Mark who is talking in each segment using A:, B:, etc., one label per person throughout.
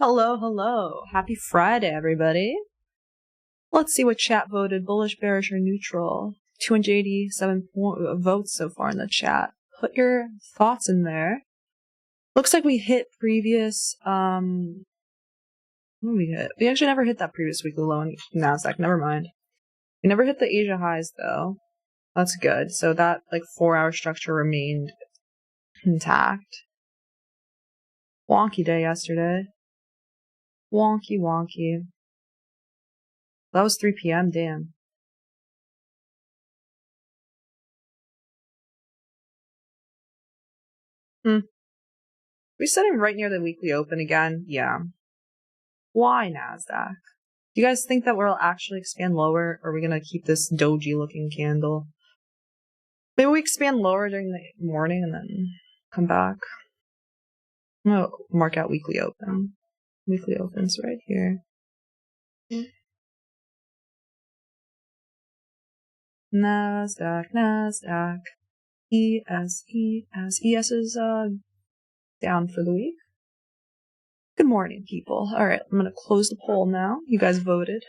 A: Hello, hello. Happy Friday, everybody. Let's see what chat voted. Bullish, bearish, or neutral. 287 votes so far in the chat. Put your thoughts in there. Looks like we hit previous, what did we hit? We actually never hit that previous weekly low in NASDAQ. Never mind. We never hit the Asia highs, though. That's good. So that, 4-hour structure remained intact. Wonky day yesterday. Wonky, wonky. That was 3 p.m., damn. We sitting right near the weekly open again? Yeah. Why NASDAQ? Do you guys think that we'll actually expand lower, or are we going to keep this doji looking candle? Maybe we expand lower during the morning and then come back. I'm going to mark out weekly open. Weekly open's right here. NASDAQ, NASDAQ. ES is down for the week. Good morning, people. Alright, I'm going to close the poll now. You guys voted.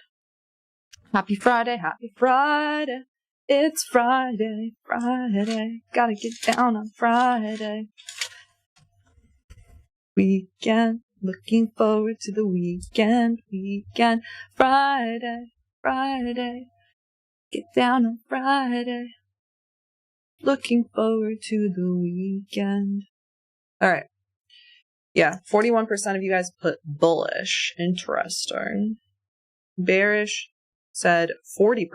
A: Happy Friday, happy Friday. It's Friday, Friday. Gotta get down on Friday. Weekend, looking forward to the weekend. Weekend, Friday, Friday. Get down on Friday. Looking forward to the weekend. Alright. Yeah, 41% of you guys put bullish. Interesting. Bearish said 40%.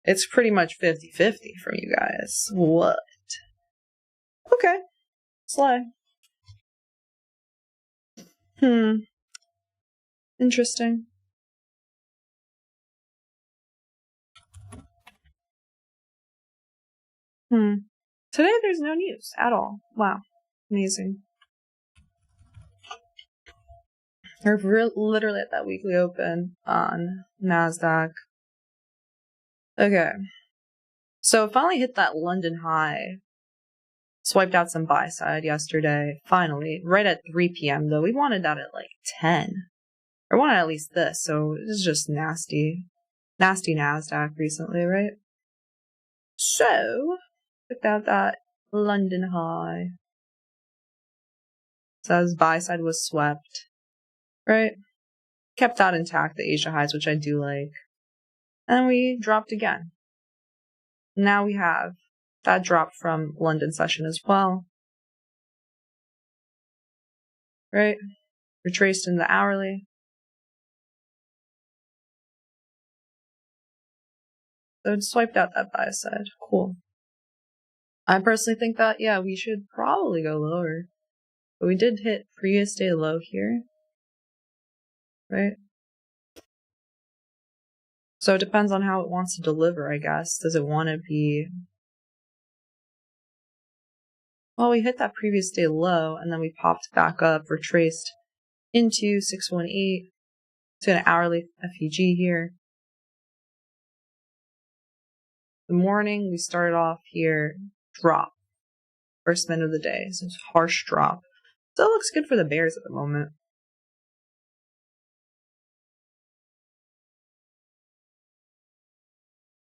A: It's pretty much 50-50 from you guys. What? Okay. Slay. Interesting. Today there's no news at all. Wow. Amazing. We're literally at that weekly open on NASDAQ. Okay. So finally hit that London high. Swiped out some buy side yesterday. Finally. Right at 3 p.m. though. We wanted that at 10. Or wanted at least this. So this is just nasty. Nasty NASDAQ recently, right? So, checked out that London high. Says buy side was swept. Right? Kept that intact, the Asia highs, which I do like. And we dropped again. Now we have that drop from London session as well. Right? Retraced in the hourly. So it swiped out that buy side. Cool. I personally think that, yeah, we should probably go lower. But we did hit previous day low here. Right? So it depends on how it wants to deliver, I guess. Does it want to be... Well, we hit that previous day low, and then we popped back up, retraced into 618 to an hourly FEG here. The morning, we started off here, drop. First minute of the day, so it's harsh drop. Still looks good for the bears at the moment.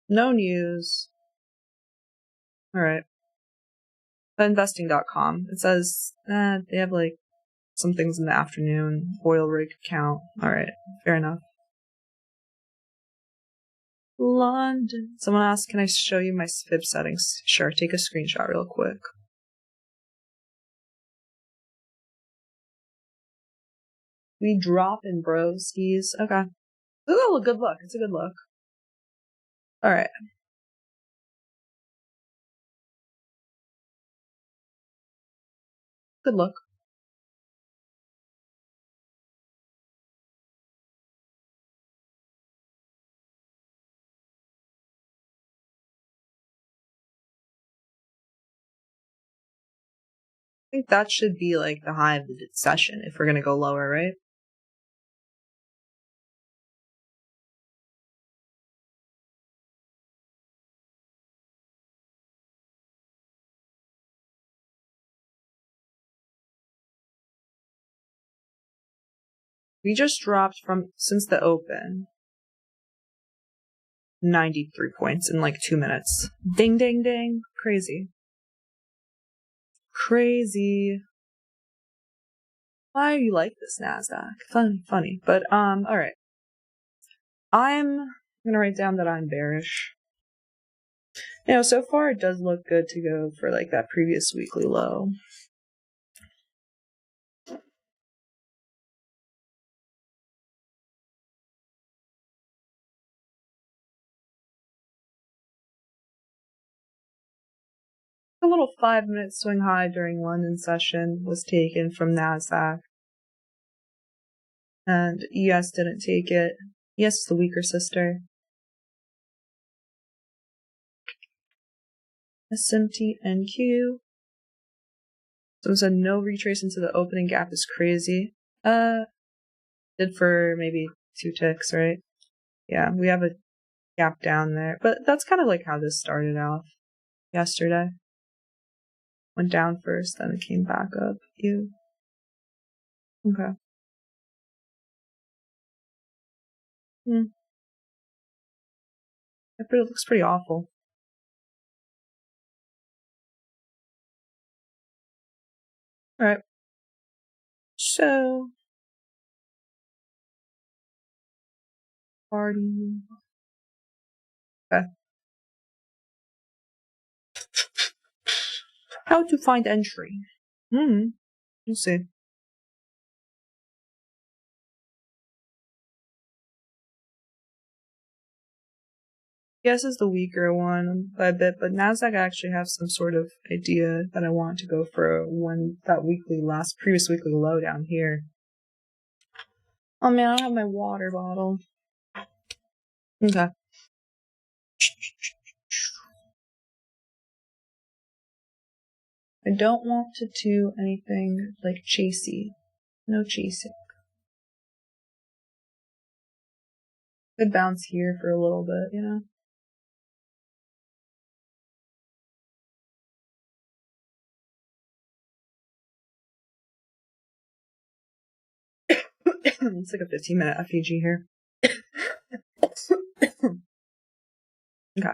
A: No news. Alright. Investing.com. It says, they have some things in the afternoon. Oil rig count. Alright, fair enough. London. Someone asked, can I show you my fib settings? Sure, take a screenshot real quick. We drop in broskies. Okay. Ooh, a good look. It's a good look. Alright. Good look. I think that should be the high of the session if we're gonna go lower, right? We just dropped since the open 93 points in like 2 minutes. Ding, ding, ding. Crazy. Crazy. Why are you like this, NASDAQ? Funny. But, alright. I'm gonna write down that I'm bearish. So far it does look good to go for like that previous weekly low. A little 5-minute swing high during London session was taken from NASDAQ. And ES didn't take it. ES is the weaker sister. SMT NQ. Someone said no retrace into the opening gap is crazy. Did for maybe 2 ticks, right? Yeah, we have a gap down there. But that's kind of like how this started off yesterday. Went down first, then it came back up. Ew. Okay. It looks pretty awful. Alright. So. Party. Okay. How to find entry. We'll see. Yes is the weaker one by a bit, but NASDAQ actually have some sort of idea that I want to go for when that previous weekly low down here. Oh man, I don't have my water bottle. Okay. I don't want to do anything like chasey. No chasing. Could bounce here for a little bit, It's like a 15-minute FEG here. Okay.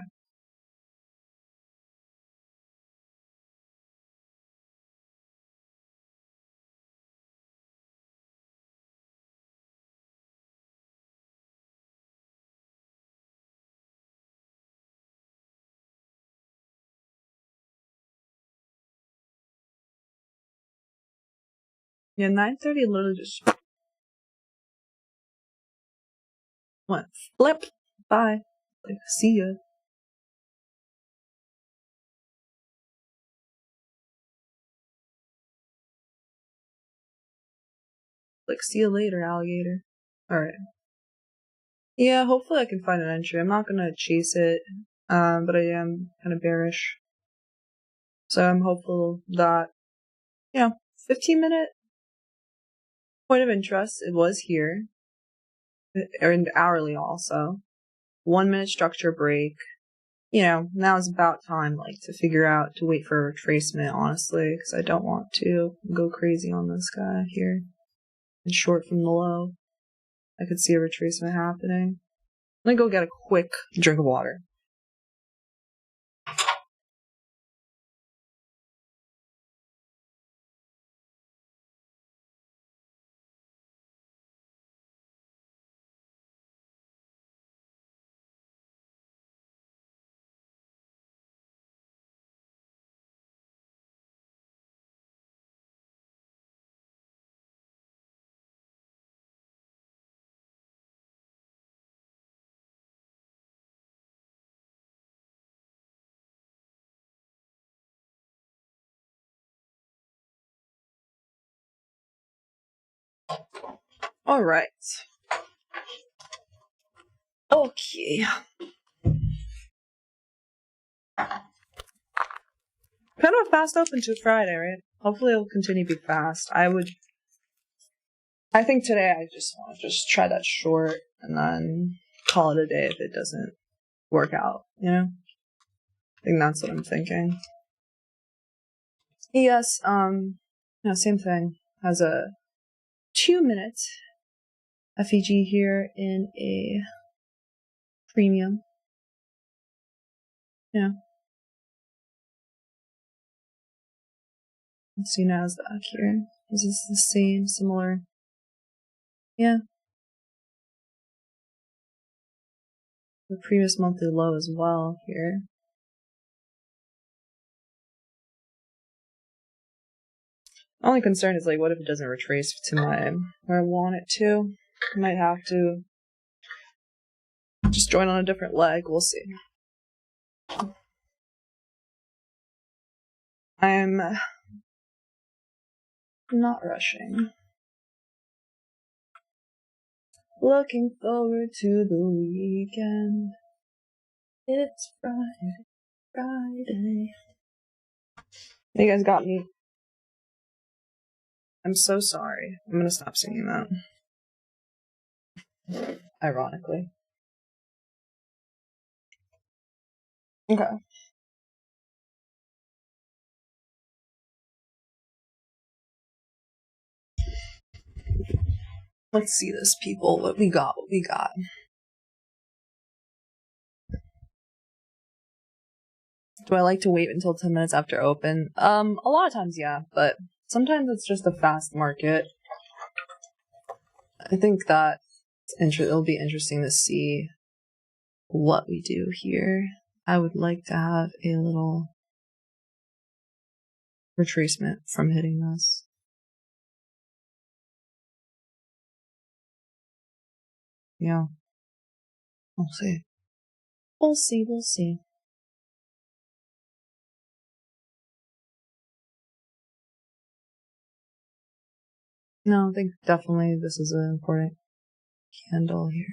A: Yeah, 9:30 literally just went flip. Bye. Like, see ya. Like, see you later, alligator. Alright. Yeah, hopefully I can find an entry. I'm not gonna chase it, but I am kind of bearish. So I'm hopeful that, 15-minute point of interest, it was here. And hourly also. 1-minute structure break. Now is about time, to figure out, to wait for a retracement, honestly, because I don't want to go crazy on this guy here. And short from the low. I could see a retracement happening. I'm gonna go get a quick drink of water. Alright. Okay. Kind of a fast open to Friday, right? Hopefully it'll continue to be fast. I think today I just want to try that short and then call it a day if it doesn't work out, I think that's what I'm thinking. Yes, same thing. Has a 2-minute FEG here in a premium. Yeah. Let's see NASDAQ here. Is this the same, similar? Yeah. The previous monthly low as well here. Only concern is, like, what if it doesn't retrace to where I want it to? I might have to just join on a different leg. We'll see. I'm not rushing. Looking forward to the weekend. It's Friday. You guys got me. I'm so sorry. I'm gonna stop singing that. Ironically. Okay. Let's see this, people. What we got. Do I like to wait until 10 minutes after open? A lot of times, yeah, but sometimes it's just a fast market. I think that it'll be interesting to see what we do here. I would like to have a little retracement from hitting this. Yeah. We'll see. We'll see. No, I think definitely this is an important candle here.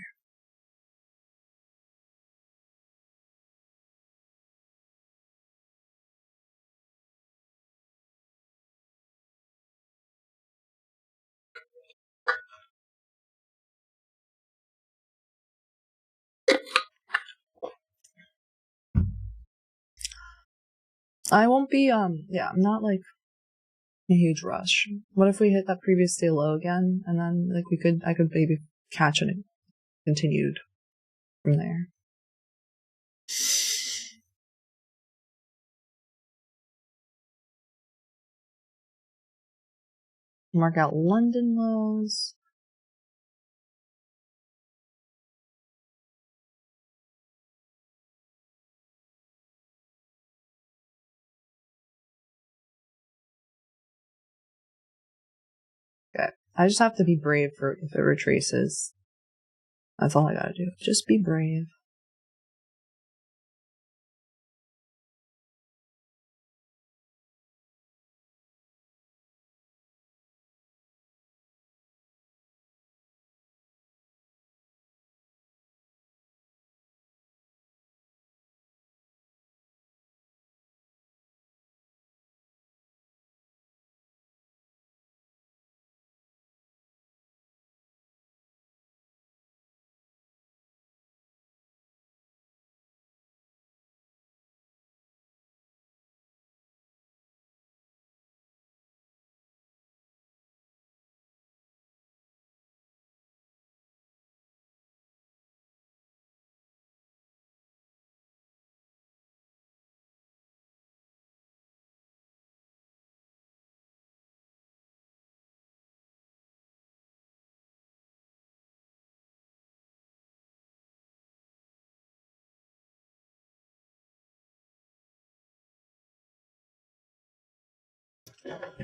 A: I won't be, yeah, I'm not like in a huge rush. What if we hit that previous day low again, and then, like, I could maybe catch it and continued from there. Mark out London lows. Okay. I just have to be brave for if it retraces. That's all I gotta do. Just be brave.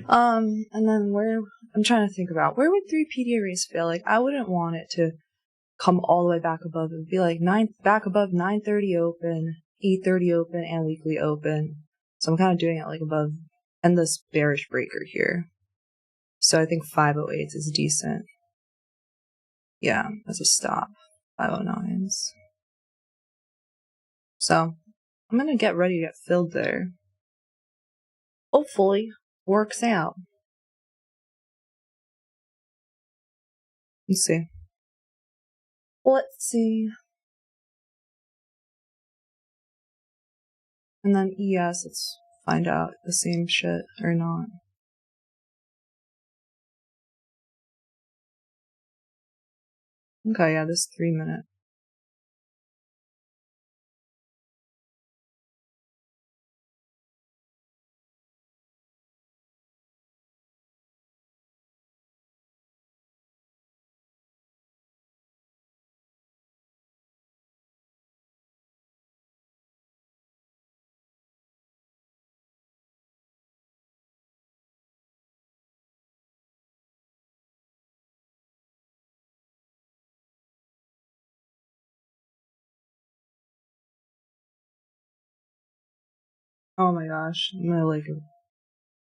A: And then I'm trying to think about where would 3 PDA race fail? Like, I wouldn't want it to come all the way back above. It would be like back above 9:30 open, 8:30 open, and weekly open. So I'm kind of doing it like above, and this bearish breaker here. So I think 508 is decent. Yeah, as a stop. 509s. So I'm gonna get ready to get filled there. Hopefully, works out. Let's see. Let's see. And then ES, let's find out the same shit or not. Okay, yeah, this 3 minute. Oh my gosh, I'm gonna like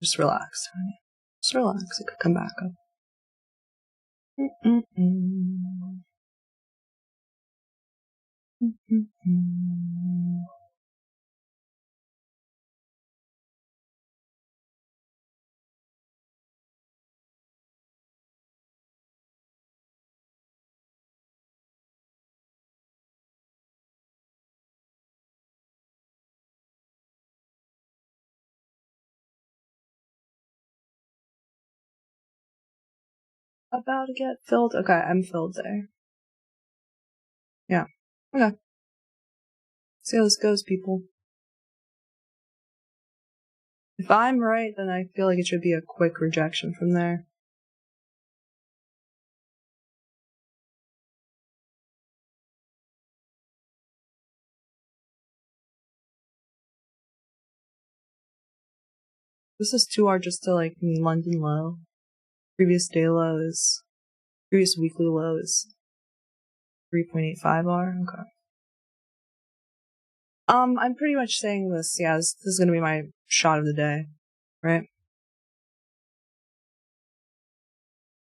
A: just relax, honey. Just relax. It could come back up. About to get filled. Okay, I'm filled there. Yeah. Okay. See how this goes, people. If I'm right, then I feel like it should be a quick rejection from there. This is too hard just to like London low. Previous day low is previous weekly low is 3.85 R. Okay. I'm pretty much saying this. Yeah, this is gonna be my shot of the day, right?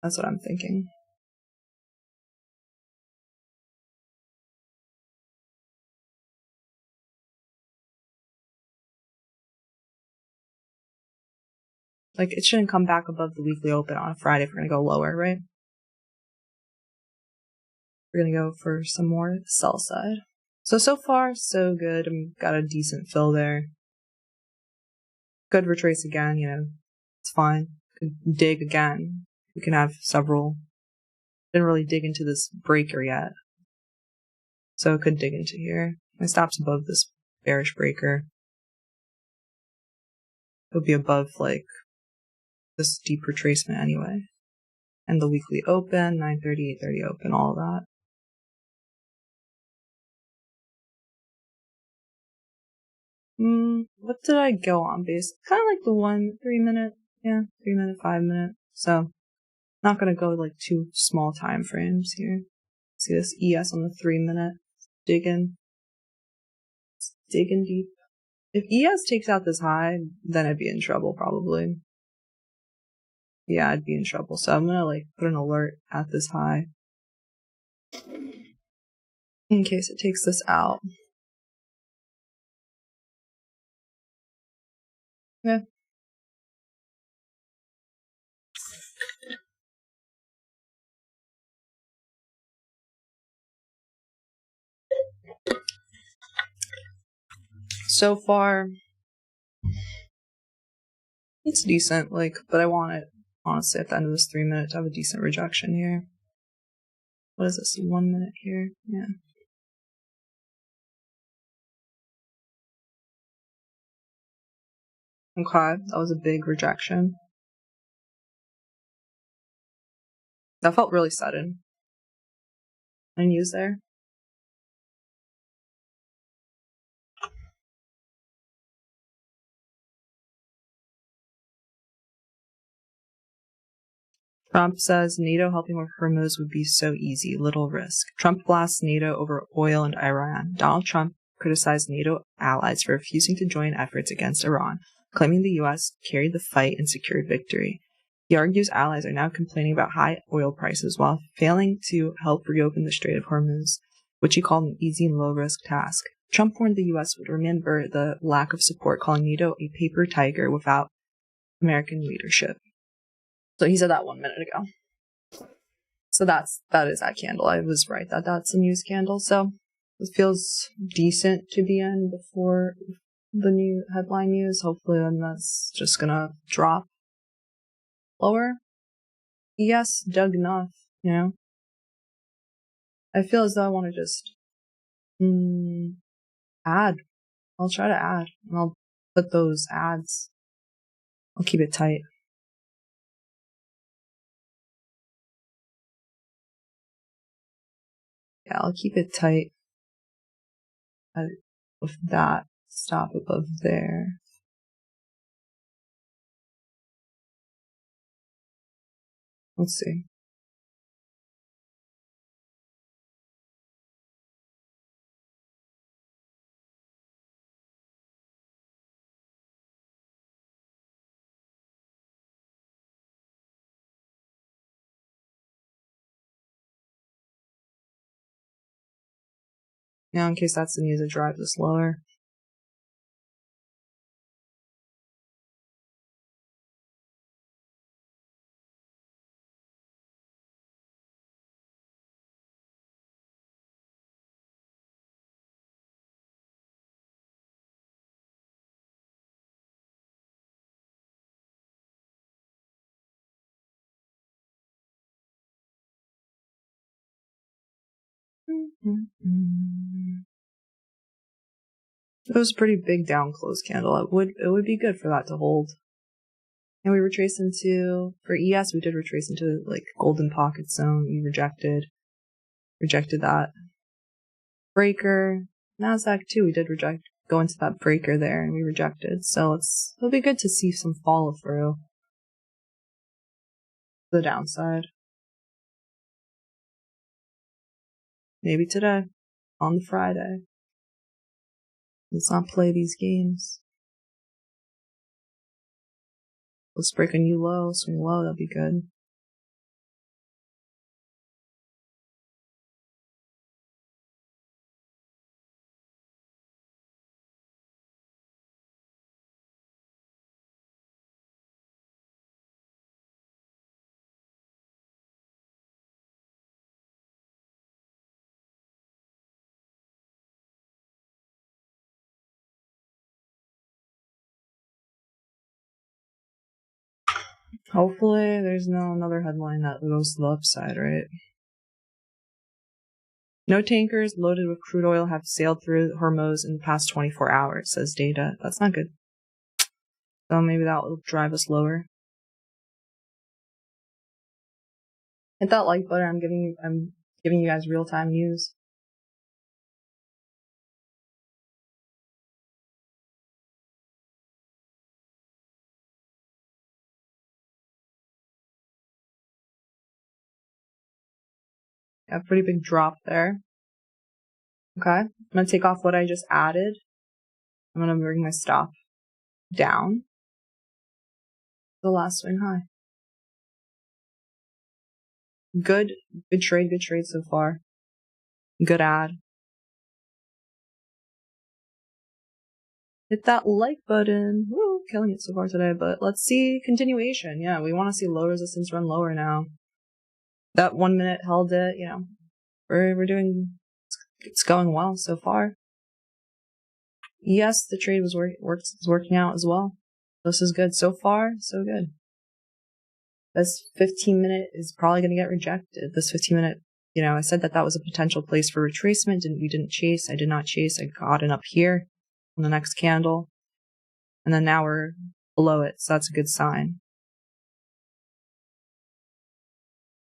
A: That's what I'm thinking. Like, it shouldn't come back above the weekly open on a Friday if we're gonna go lower, right? We're gonna go for some more sell side. So far, so good. I've got a decent fill there. Could retrace again, it's fine. Could dig again. We can have several. Didn't really dig into this breaker yet. So it could dig into here. My stop's above this bearish breaker. It'll be above, like, this deep retracement anyway. And the weekly open, 9:30, 8:30 open, all of that. What did I go on base? Kind of like the 3 minute, 3 minute, 5 minute. So, not gonna go like 2 small time frames here. See this ES on the 3 minute. Digging deep. If ES takes out this high, then I'd be in trouble probably. Yeah, I'd be in trouble. So I'm gonna like put an alert at this high in case it takes this out. Yeah. So far, it's decent, like, but I want it, honestly, at the end of this 3 minute to have a decent rejection here. What is this, 1 minute here? Yeah. Okay, that was a big rejection. That felt really sudden. Any news there? Trump says NATO helping with Hormuz would be so easy, little risk. Trump blasts NATO over oil and Iran. Donald Trump criticized NATO allies for refusing to join efforts against Iran, claiming the U.S. carried the fight and secured victory. He argues allies are now complaining about high oil prices while failing to help reopen the Strait of Hormuz, which he called an easy and low-risk task. Trump warned the U.S. would remember the lack of support, calling NATO a paper tiger without American leadership. So he said that 1 minute ago. So that is that candle. I was right that's a news candle. So it feels decent to be in before the new headline news. Hopefully then that's just gonna drop lower. Yes, dug enough, I feel as though I want to just add. I'll try to add. And I'll put those ads. I'll keep it tight. Yeah, I'll keep it tight with that stop above there. Let's see. Now, in case that's the news, it drives us lower. It was a pretty big down close candle. It would be good for that to hold. And we retrace into, for ES, we did retrace into like golden pocket zone. We rejected that. Breaker, NASDAQ too, we did go into that breaker there and we rejected. So it'll be good to see some follow through the downside. Maybe today, on the Friday. Let's not play these games. Let's break a new low, swing low, that'd be good. Hopefully there's another headline that goes to the upside, right? No tankers loaded with crude oil have sailed through Hormuz in the past 24 hours, says data. That's not good. So maybe that will drive us lower. Hit that like button. I'm giving you guys real-time news. Yeah, pretty big drop there. Okay, I'm gonna take off what I just added. I'm gonna bring my stop down. The last swing high. Good trade so far. Good add. Hit that like button. Woo, killing it so far today, but let's see continuation. Yeah, we want to see low resistance run lower now. That 1 minute held it, we're doing, it's going well so far. Yes, the trade was working out as well. This is good. So far, so good. This 15-minute is probably going to get rejected. This 15-minute, I said that was a potential place for retracement, and we didn't chase. I did not chase. I got in up here on the next candle. And then now we're below it, so that's a good sign.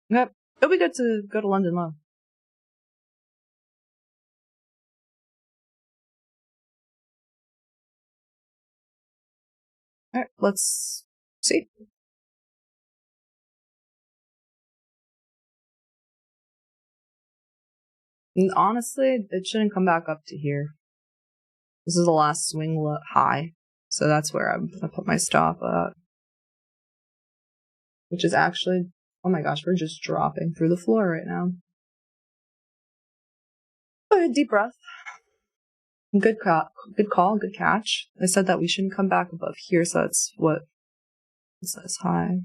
A: Yep. It'll be good to go to London low. Alright, let's see. And honestly, it shouldn't come back up to here. This is the last swing high, so that's where I'm gonna put my stop at. Which is actually, oh my gosh, we're just dropping through the floor right now. But deep breath. Good call, good catch. I said that we shouldn't come back above here, so that's what it says high.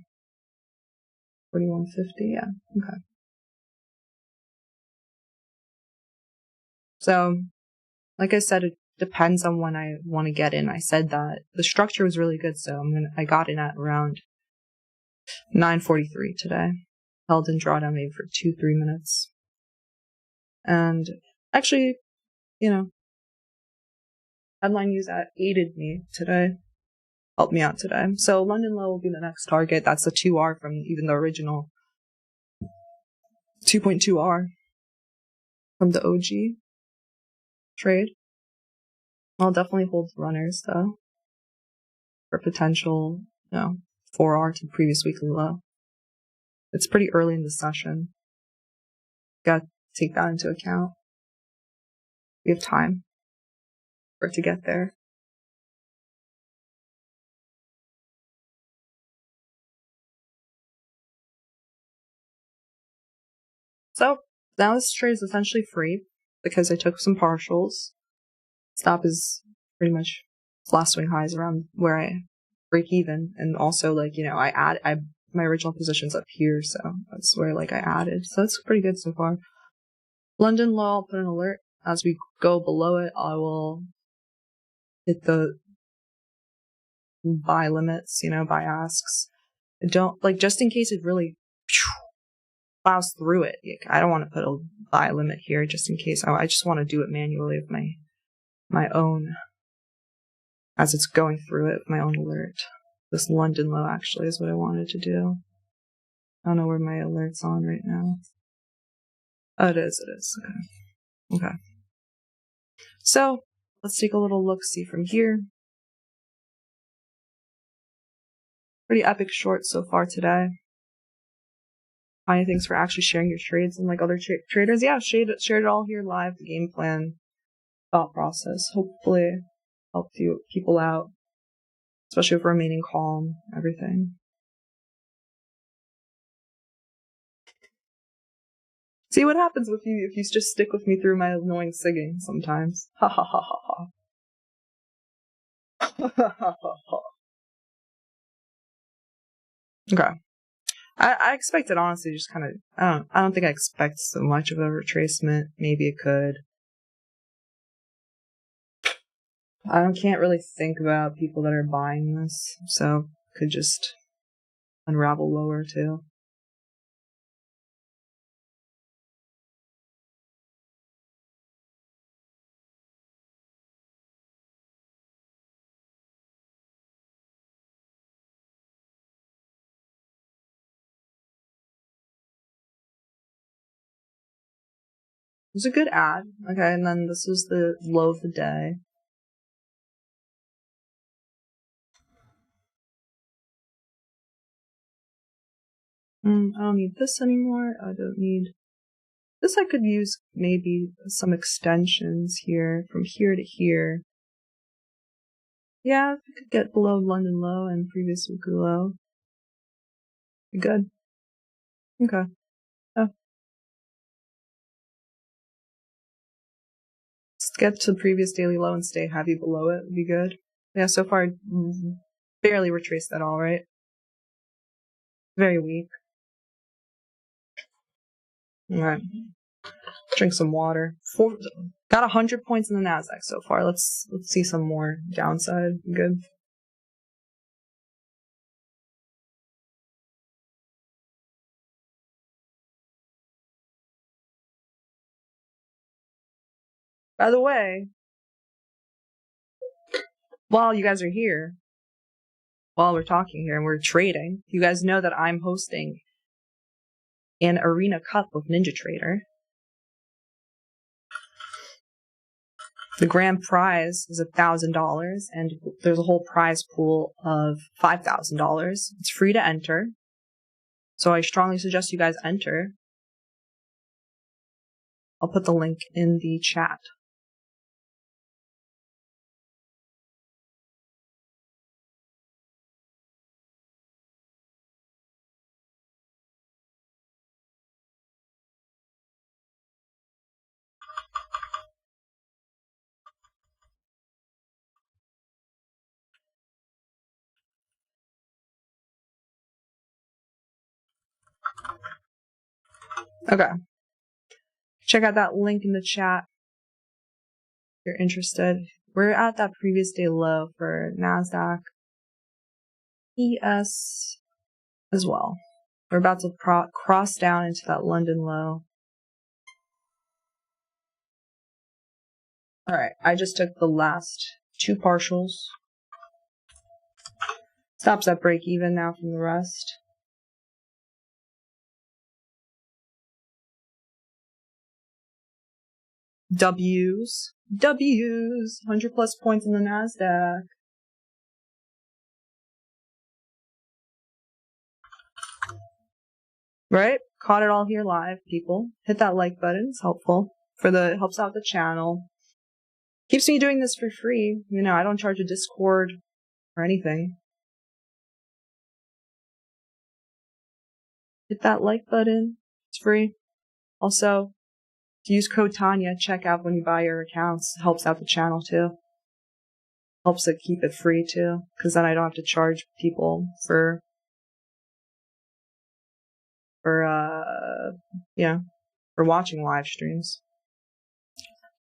A: 4150, yeah, okay. So, like I said, it depends on when I want to get in. I said that the structure was really good, so I got in at around 9:43 today. Held in drawdown maybe for 2-3 minutes. And actually, you know, headline news that aided me today, helped me out today. So London low will be the next target. That's the 2R from even the original 2.2R from the OG trade. I'll definitely hold runners though for potential, 4R to previous weekly low. It's pretty early in the session. Got to take that into account. We have time for it to get there. So now this trade is essentially free because I took some partials. Stop is pretty much last swing highs around where I break even, and also my original position's up here, so that's where I added. So that's pretty good so far. London low, I'll put an alert. As we go below it, I will hit the buy limits, buy asks. Don't just in case it really plows through it. I don't want to put a buy limit here just in case. I just want to do it manually with my own, as it's going through it, with my own alert. This London low actually is what I wanted to do. I don't know where my alert's on right now. Oh, it is. Okay. So let's take a little look-see from here. Pretty epic short so far today. Hi, thanks for actually sharing your trades and other traders. Yeah, shared it all here live, the game plan, thought process. Hopefully helped people out, especially with remaining calm, everything. See what happens if you just stick with me through my annoying singing sometimes. Ha ha ha ha ha. Okay. I expected, honestly, just kind of, I don't think I expect so much of a retracement. Maybe it could. I can't really think about people that are buying this, so could just unravel lower too. It was a good ad. Okay, and then this is the low of the day. I don't need this anymore. I don't need this. I could use maybe some extensions here from here to here. Yeah, I could get below London low and previous weekly low. Good. Okay. Oh. Let's get to the previous daily low and stay heavy below it would be good. Yeah, so far barely retraced at all, right? Very weak. Alright. Drink some water. Got 100 points in the Nasdaq so far. Let's see some more downside. Good. By the way, while you guys are here, while we're talking here and we're trading, you guys know that I'm hosting an Arena Cup with Ninja Trader. The grand prize is $1,000, and there's a whole prize pool of $5,000. It's free to enter, so I strongly suggest you guys enter. I'll put the link in the chat. Okay. Check out that link in the chat if you're interested. We're at that previous day low for NASDAQ, ES as well. We're about to cross down into that London low. Alright, I just took the last two partials. Stops at break even now from the rest. W's. 100 plus points in the NASDAQ. Right? Caught it all here live, people. Hit that like button. It's helpful. It helps out the channel. Keeps me doing this for free. You know, I don't charge a Discord or anything. Hit that like button. It's free. Also, use code Tanya at checkout when you buy your accounts. It helps out the channel too. Helps it keep it free too, because then I don't have to charge people for watching live streams.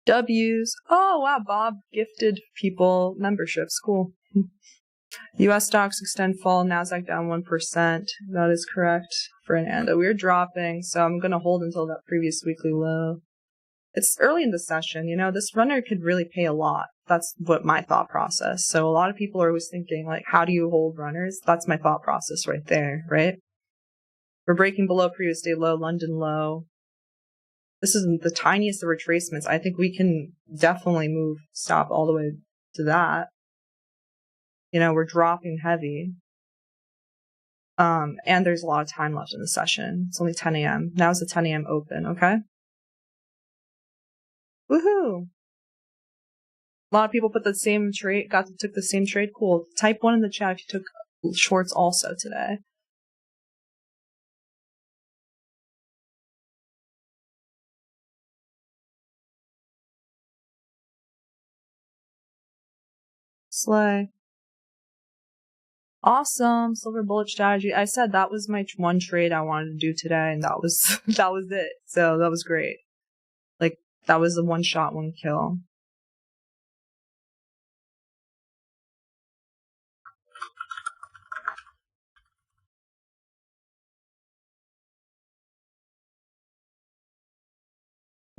A: W's. Oh wow, Bob gifted people memberships. Cool. U.S. stocks extend fall, Nasdaq down 1%. That is correct, Fernando. We're dropping, so I'm going to hold until that previous weekly low. It's early in the session, you know, this runner could really pay a lot. That's what my thought process. So a lot of people are always thinking, like, how do you hold runners? That's my thought process right there, right? We're breaking below previous day low, London low. This is the tiniest of retracements. I think we can definitely stop all the way to that. You know, we're dropping heavy. And there's a lot of time left in the session. It's only 10 a.m. Now is the 10 a.m. open, okay? Woohoo! A lot of people put the same trade, took the same trade. Cool. Type 1 in the chat if you took shorts also today. Slay. Awesome. Silver bullet strategy. I said that was my one trade I wanted to do today, and that was it. So that was great. Like, that was the one shot, one kill.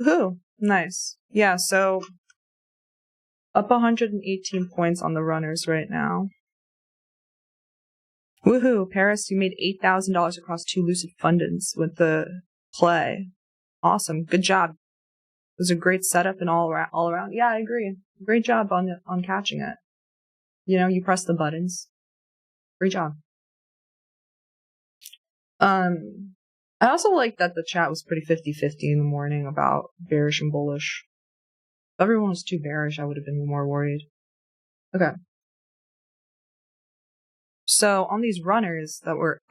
A: Woohoo! Nice. Yeah, so up 118 points on the runners right now. Woohoo! Paris, you made $8,000 across 2 lucid fundings with the play. Awesome. Good job. It was a great setup and all around. Yeah, I agree. Great job on catching it. You know, you press the buttons. Great job. I also like that the chat was pretty 50-50 in the morning about bearish and bullish. If everyone was too bearish, I would have been more worried. Okay. So on these runners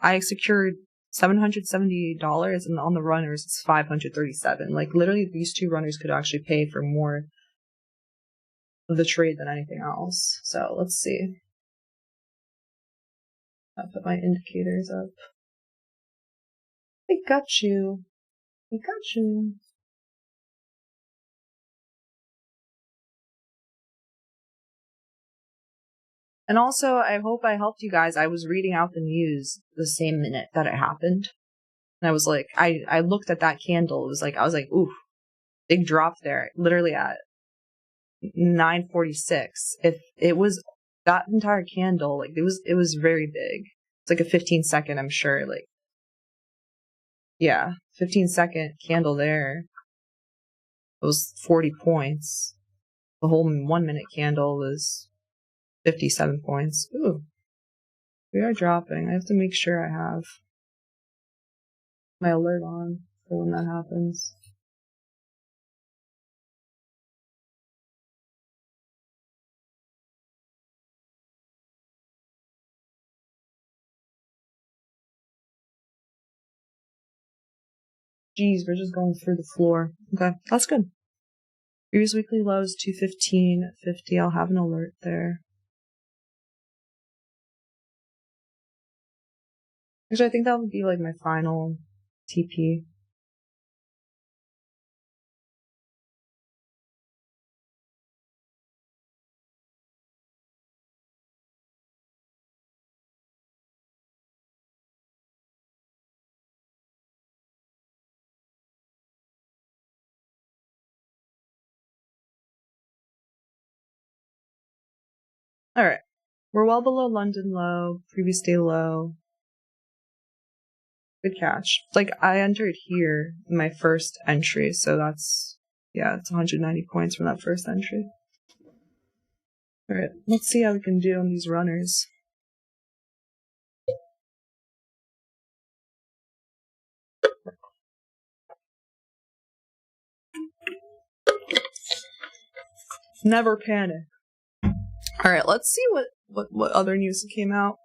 A: I secured $770, and on the runners it's $537. Like, literally these two runners could actually pay for more of the trade than anything else. So let's see. I'll put my indicators up. I got you. I got you. And also, I hope I helped you guys. I was reading out the news the same minute that it happened. And I was like, I looked at that candle. I was like, ooh, big drop there. Literally at 9:46. If it was that entire candle, like, it was very big. It's like a 15-second, I'm sure. Like, yeah, 15-second candle there. It was 40 points. The whole 1 minute candle was 57 points. Ooh, we are dropping. I have to make sure I have my alert on for when that happens. Jeez, we're just going through the floor. Okay, that's good. Previous weekly low is 215.50. I'll have an alert there. Actually, I think that would be like my final TP. Alright. We're well below London low, previous day low. Good catch. Like, I entered here in my first entry, so that's, yeah, it's 190 points from that first entry. Alright, let's see how we can do on these runners. Never panic. Alright, let's see what other news came out.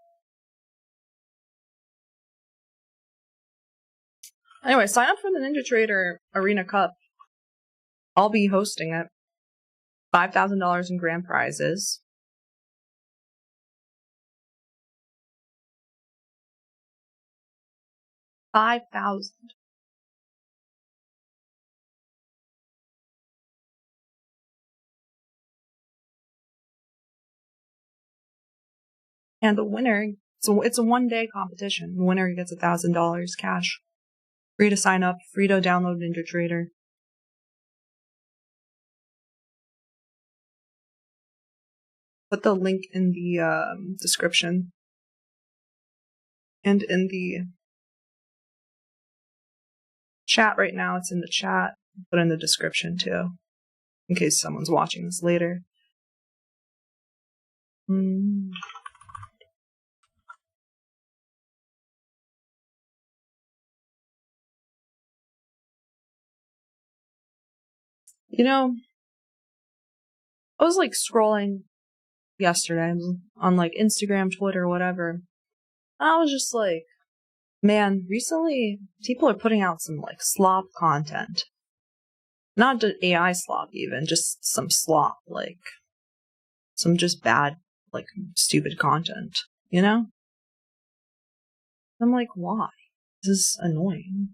A: Anyway, sign up for the Ninja Trader Arena Cup. I'll be hosting it. $5,000 in grand prizes. $5,000. And the winner, so it's a one-day competition. The winner gets $1,000 cash. Free to sign up, free to download Ninja Trader. Put the link in the description. And in the chat right now, it's in the chat. Put in the description too, in case someone's watching this later. You know, I was like scrolling yesterday on like Instagram, Twitter, whatever. And I was just like, man, recently people are putting out some like slop content. Not just AI slop even, just some slop, like some just bad, like stupid content, you know? I'm like, why? This is annoying.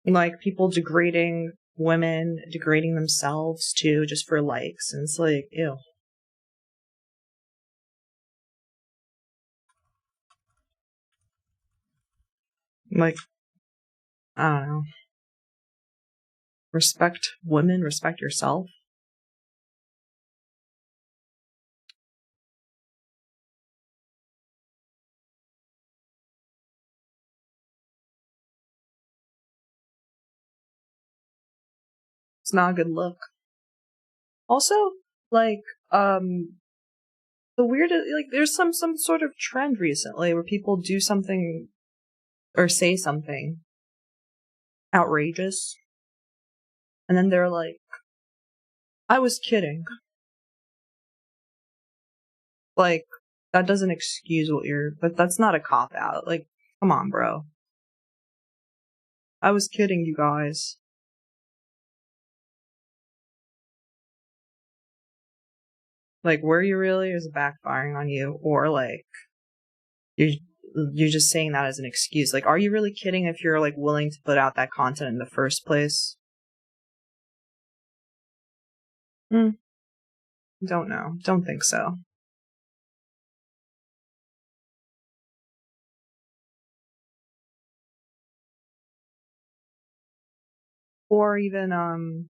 A: Like people degrading women, degrading themselves too, just for likes, and it's like, ew. Like, I don't know. Respect women, respect yourself. It's not a good look. Also, like, the weird, like, there's some sort of trend recently where people do something or say something outrageous, and then they're like, I was kidding. Like, that doesn't excuse but that's not a cop out. Like, come on, bro. I was kidding, you guys. Like, were you really? Is it backfiring on you? Or like, you're just saying that as an excuse. Like, are you really kidding if you're like willing to put out that content in the first place? Don't know. Don't think so. Or even,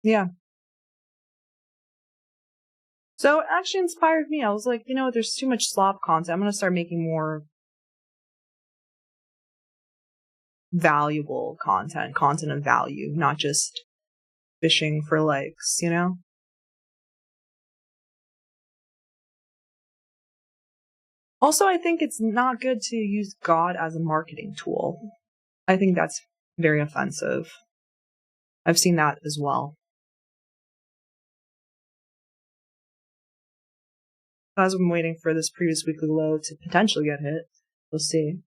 A: yeah. So it actually inspired me. I was like, you know, there's too much slop content. I'm going to start making more valuable content of value, not just fishing for likes, you know? Also, I think it's not good to use God as a marketing tool. I think that's very offensive. I've seen that as well. As I'm waiting for this previous weekly low to potentially get hit, we'll see.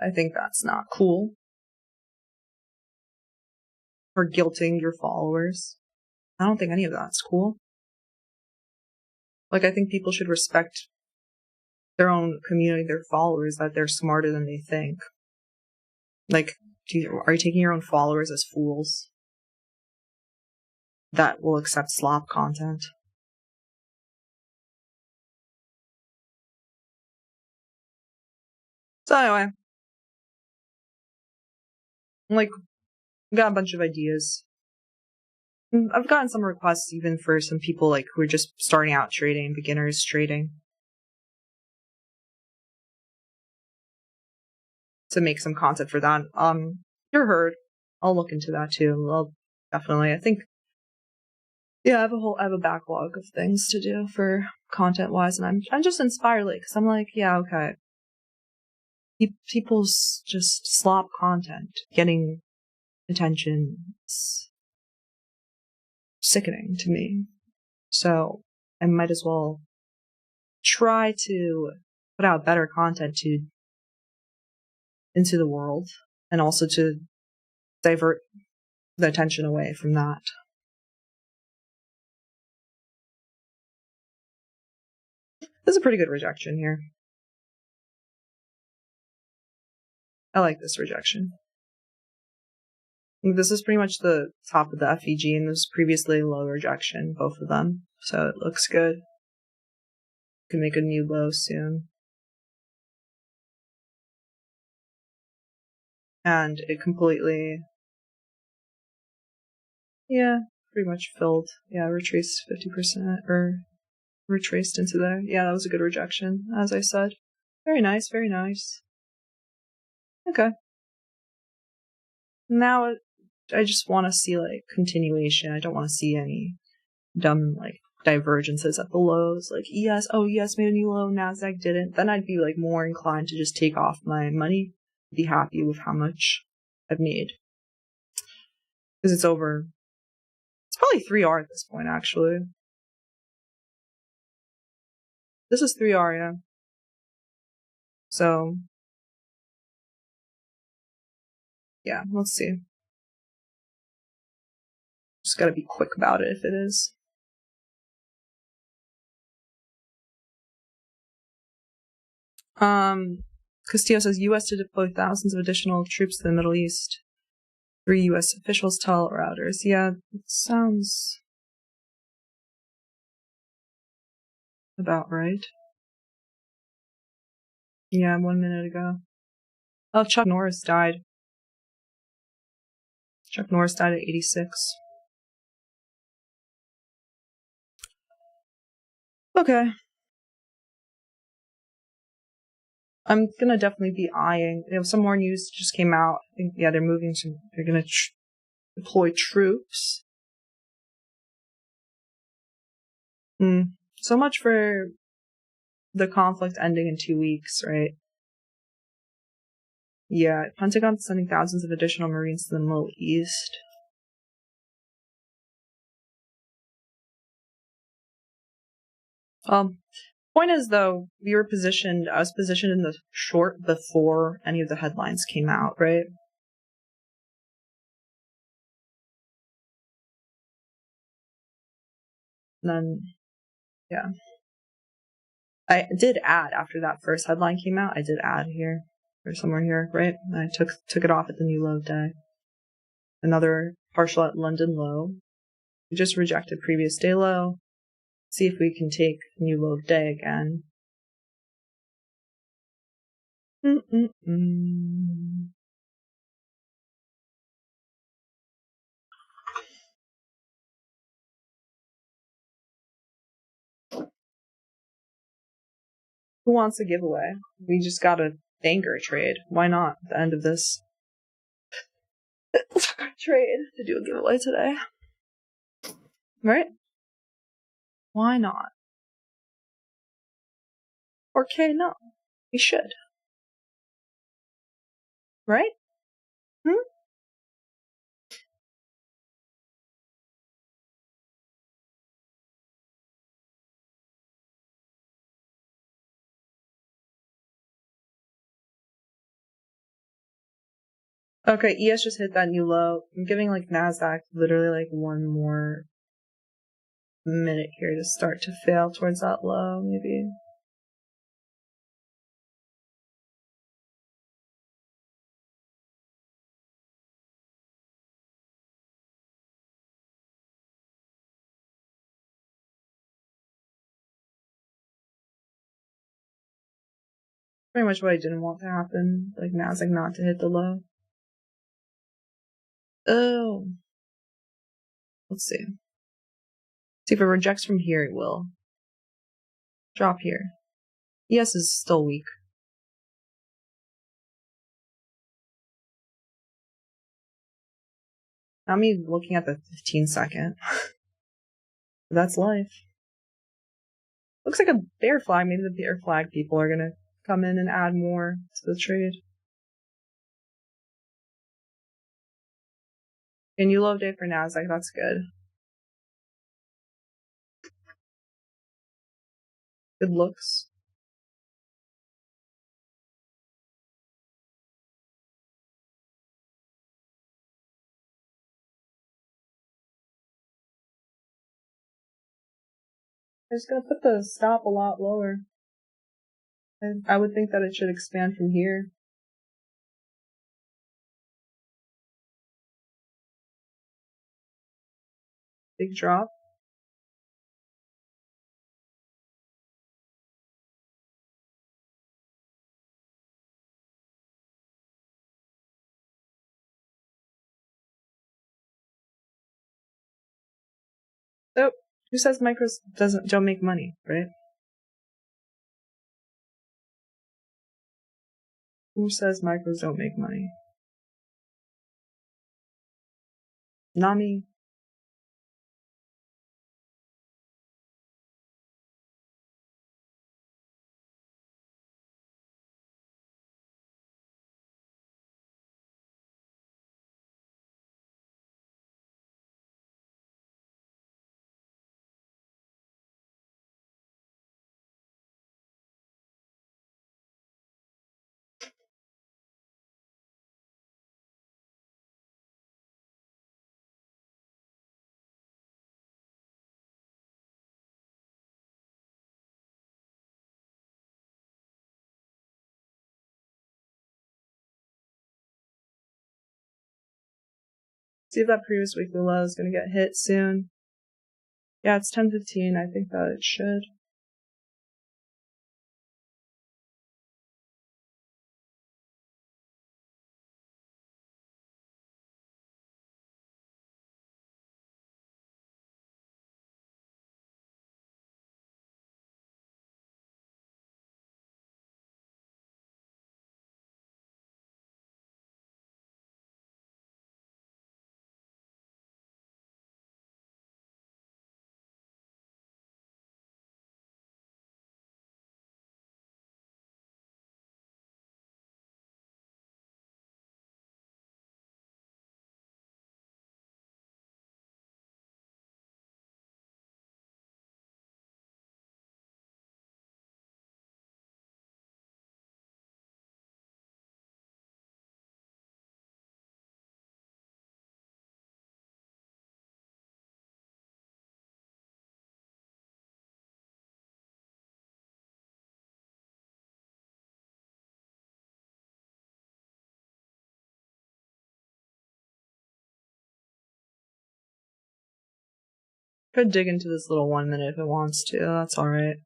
A: I think that's not cool. Or guilting your followers. I don't think any of that's cool. Like, I think people should respect their own community, their followers, that they're smarter than they think. Like, are you taking your own followers as fools that will accept slop content? So anyway, like, got a bunch of ideas. I've gotten some requests even for some people like who are just starting out trading, beginners trading, to make some content for that. You're heard. I'll look into that too. I'll definitely. I think, yeah, I have a backlog of things to do for content wise, and I'm just inspired, like, because I'm like, yeah, okay. People's just slop content getting attention. It's sickening to me. So I might as well try to put out better content into the world, and also to divert the attention away from that. This is a pretty good rejection here. I like this rejection. This is pretty much the top of the FEG, and this previously low rejection, both of them. So it looks good. Can make a new low soon. And it completely, yeah, pretty much filled. Yeah, retraced 50%, or retraced into there. Yeah, that was a good rejection, as I said. Very nice, very nice. Okay. Now I just want to see, like, continuation. I don't want to see any dumb, like, divergences at the lows. Like, ES, oh, ES made a new low, NASDAQ didn't. Then I'd be, like, more inclined to just take off my money, be happy with how much I've made. Because it's over. It's probably 3R at this point, actually. This is 3R, yeah. So, yeah, let's see. Just gotta be quick about it if it is. Castillo says U.S. to deploy thousands of additional troops to the Middle East. 3 U.S. officials tell routers. Yeah, it sounds about right. Yeah, 1 minute ago. Oh, Chuck Norris died. Chuck Norris died at 86. Okay. I'm gonna definitely be eyeing. Some more news just came out. I think, yeah, they're moving some. They're gonna deploy troops. So much for the conflict ending in 2 weeks, right? Yeah, Pentagon's sending thousands of additional Marines to the Middle East. Point is, though, I was positioned in the short before any of the headlines came out, right? And then, yeah. I did add, after that first headline came out, I did add here, or somewhere here, right? And I took it off at the new low day. Another partial at London low. We just rejected previous day low. See if we can take new low day again. Who wants a giveaway? We just got a banger trade. Why not? At the end of this trade to do a giveaway today. Right? Why not? Or no. We should. Right? Okay, ES just hit that new low. I'm giving, like, NASDAQ literally, like, one more minute here to start to fail towards that low, maybe. Pretty much what I didn't want to happen, like Nasdaq not to hit the low. Oh. Let's see. See if it rejects from here, it will. Drop here. ES is still weak. Not me looking at the 15-second. That's life. Looks like a bear flag. Maybe the bear flag people are gonna come in and add more to the trade. And you low day for Nasdaq, that's good. Good looks. I'm just gonna put the stop a lot lower. And I would think that it should expand from here. Big drop. So, who says micros don't make money, right? Who says micros don't make money? Not me. See if that previous weekly low is gonna get hit soon. Yeah, it's 10:15. I think that it should. Could dig into this little 1 minute if it wants to. That's alright.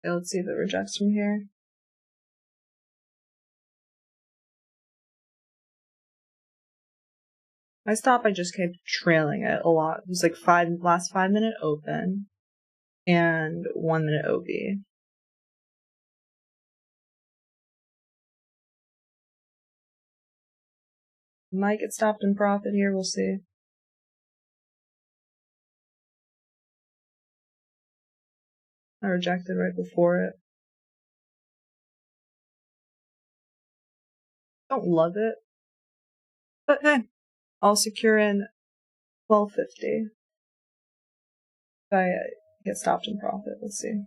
A: Okay, let's see if it rejects from here. My stop, I just kept trailing it a lot. It was like last 5 minute open and 1 minute OB. Might get stopped in profit here, we'll see. I rejected right before it. Don't love it. But hey, I'll secure in 1250. If I get stopped in profit, let's see.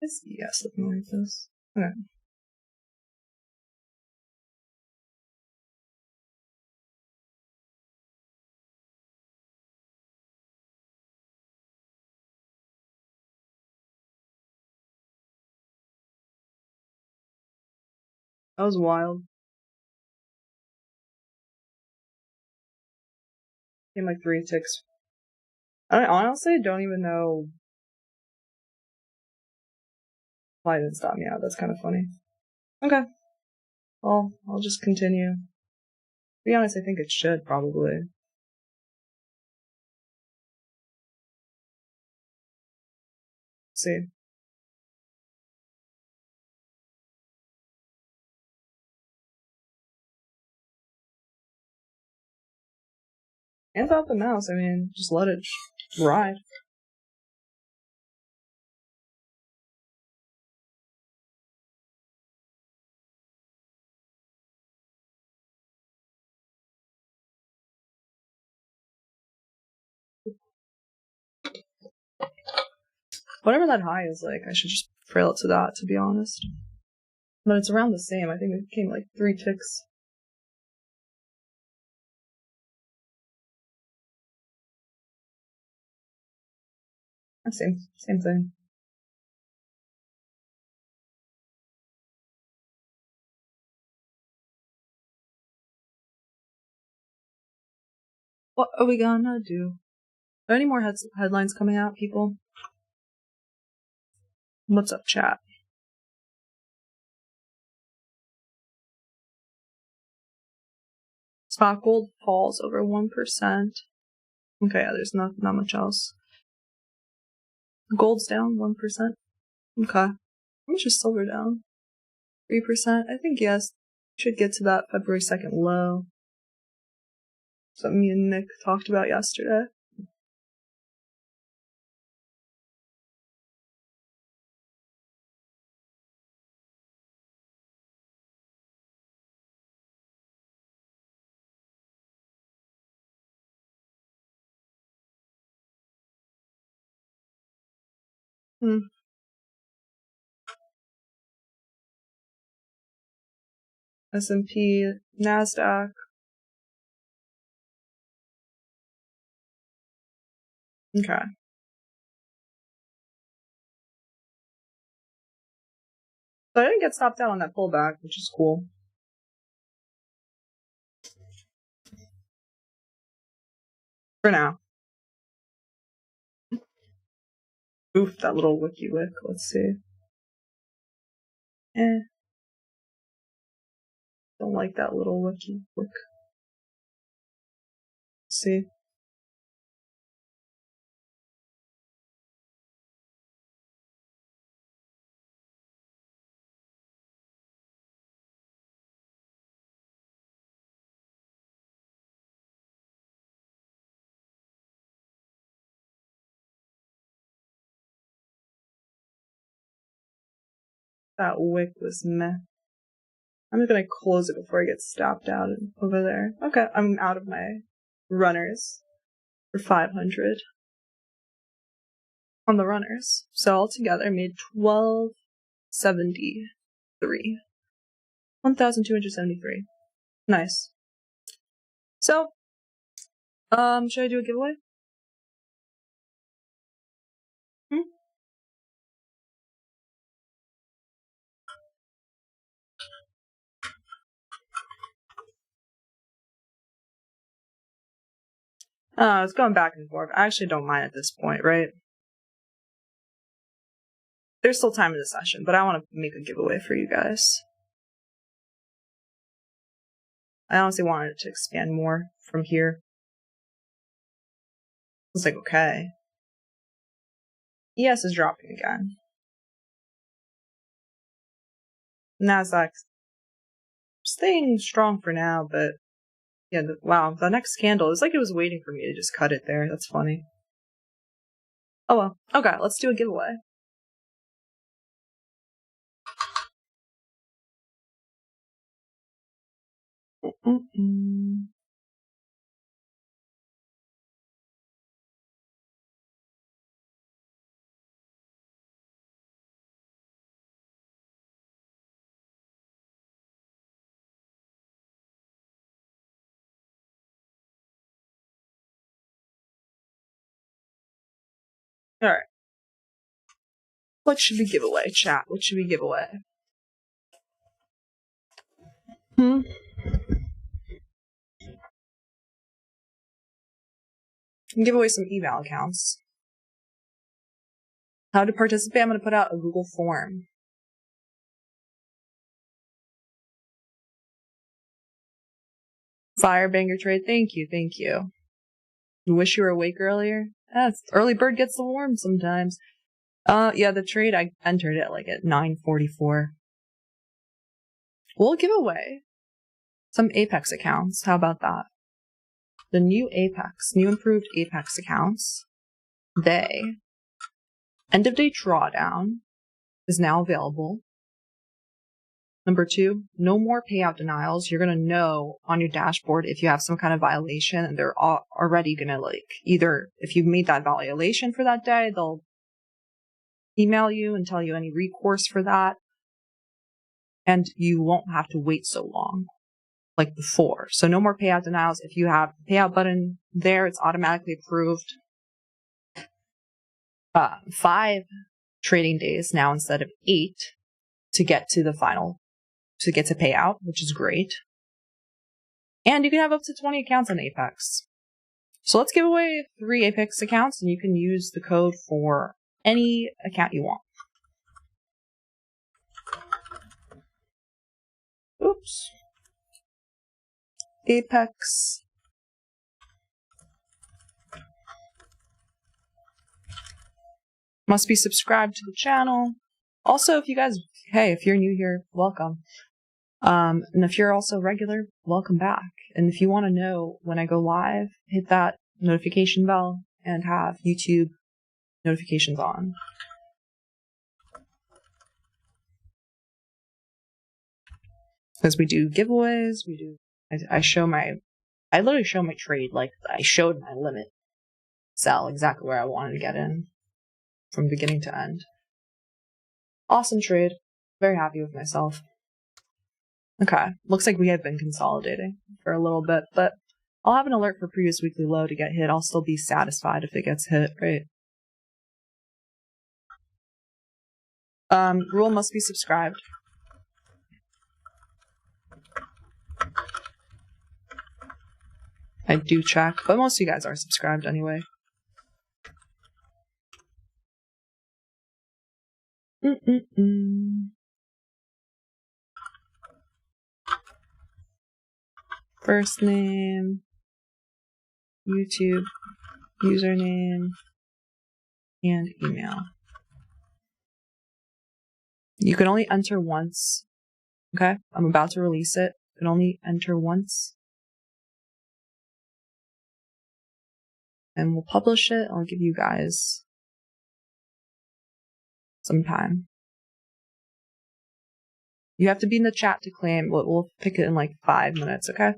A: It's yes, looking like this. Okay. That was wild. Came like 3 ticks. I honestly don't even know why it didn't stop me out. That's kind of funny. Okay. Well, I'll just continue. To be honest, I think it should probably. Let's see. Hands off the mouse. I mean, just let it ride. Whatever that high is like, I should just trail it to that, to be honest. But it's around the same. I think it came like 3 ticks. Same thing. What are we gonna do? Are there any more headlines coming out, people? What's up, chat? Spot gold falls over 1%. Okay, yeah, there's not much else. Gold's down 1%. Okay. How much is silver down? 3%? I think yes. Should get to that February 2nd low. Something me and Nick talked about yesterday. S&P, NASDAQ. Okay. So I didn't get stopped out on that pullback, which is cool. For now. Oof, that little wiki wick. Let's see. Don't like that little wiki wick. Let's see. That wick was meh. I'm just gonna close it before I get stopped out over there. Okay, I'm out of my runners for 500 on the runners. So altogether, I made 1273. 1,273. Nice. So, should I do a giveaway? It's going back and forth. I actually don't mind at this point, right? There's still time in the session, but I want to make a giveaway for you guys. I honestly wanted it to expand more from here. It's like, okay. ES is dropping again. NASDAQ staying strong for now, but yeah, wow, the next candle is like it was waiting for me to just cut it there. That's funny. Oh well. Okay, let's do a giveaway. All right. What should we give away, chat? What should we give away? Give away some email accounts. How to participate? I'm going to put out a Google form. Firebanger trade. Thank you. Thank you. You wish you were awake earlier? Early bird gets the worm sometimes. Yeah, the trade, I entered it like at 9:44. We'll give away some Apex accounts. How about that? The new improved Apex accounts. End of day drawdown is now available. Number 2, no more payout denials. You're going to know on your dashboard if you have some kind of violation, and they're already going to either if you've made that violation for that day, they'll email you and tell you any recourse for that. And you won't have to wait so long like before. So no more payout denials. If you have the payout button there, it's automatically approved. 5 trading days now instead of 8 to get to the final, to get to payout, which is great. And you can have up to 20 accounts on Apex. So let's give away 3 Apex accounts, and you can use the code for any account you want. Oops. Apex. Must be subscribed to the channel. Also, if you're new here, welcome. And if you're also regular, welcome back. And if you want to know when I go live, hit that notification bell and have YouTube notifications on. Because we do giveaways, I literally show my trade, like I showed my limit sell exactly where I wanted to get in from beginning to end. Awesome trade. Very happy with myself. Okay, looks like we have been consolidating for a little bit, but I'll have an alert for previous weekly low to get hit. I'll still be satisfied if it gets hit, right? Rule must be subscribed. I do check, but most of you guys are subscribed anyway. First name, YouTube, username, and email. You can only enter once. Okay, I'm about to release it. You can only enter once. And we'll publish it. I'll give you guys some time. You have to be in the chat to claim. We'll pick it in like 5 minutes, okay?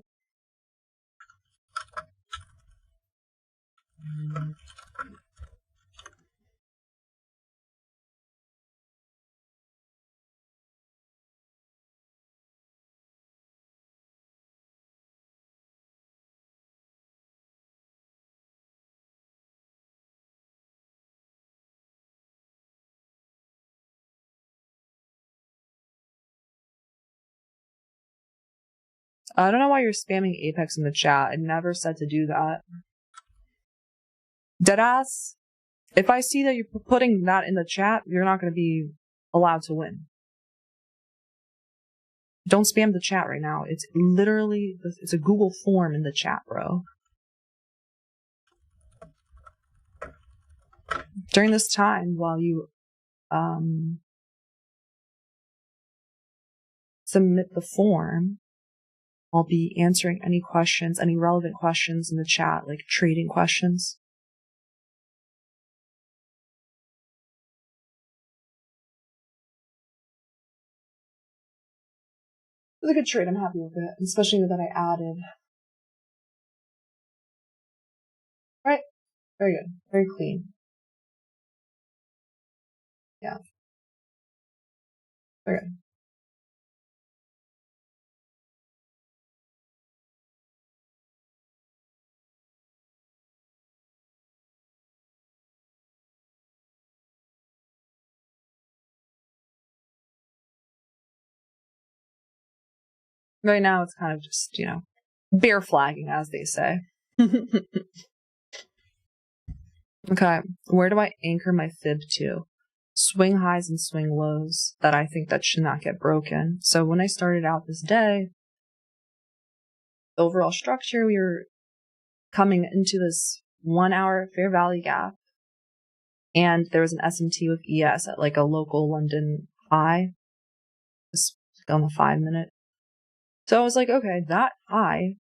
A: I don't know why you're spamming Apex in the chat. I never said to do that. Deadass, if I see that you're putting that in the chat, you're not going to be allowed to win. Don't spam the chat right now. It's literally, it's a Google form in the chat, bro. During this time, while you submit the form, I'll be answering any questions, any relevant questions in the chat, like trading questions. It was a good trade. I'm happy with it, especially that I added. Right? Very good. Very clean. Yeah. Very good. Right now, it's kind of just, bear flagging, as they say. Okay, where do I anchor my fib to? Swing highs and swing lows that I think that should not get broken. So when I started out this day, the overall structure, we were coming into this 1 hour fair value gap, and there was an SMT with ES at like a local London high, just on the 5-minute. So I was like, okay, that high,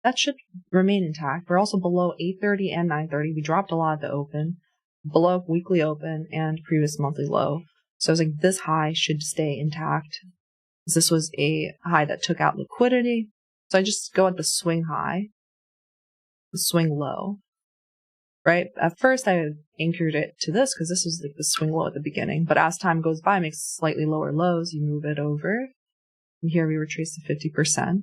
A: that should remain intact. We're also below 8:30 and 9:30. We dropped a lot at the open, below weekly open and previous monthly low. So I was like, this high should stay intact. This was a high that took out liquidity. So I just go at the swing high, the swing low, right? At first I anchored it to this because this was like the swing low at the beginning. But as time goes by, it makes slightly lower lows. You move it over. And here we retraced to 50%.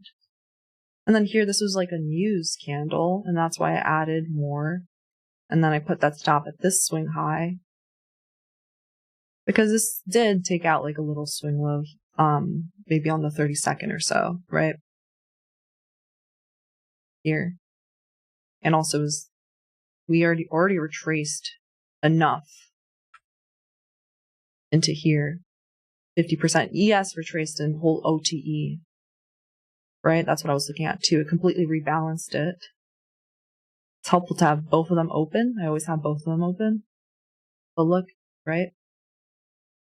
A: And then here, this was like a news candle, and that's why I added more. And then I put that stop at this swing high, because this did take out like a little swing low, maybe on the 32nd or so, right? Here. And also we already retraced enough into here. 50% ES retraced in whole OTE, right? That's what I was looking at too. It completely rebalanced it. It's helpful to have both of them open. I always have both of them open. But look, right?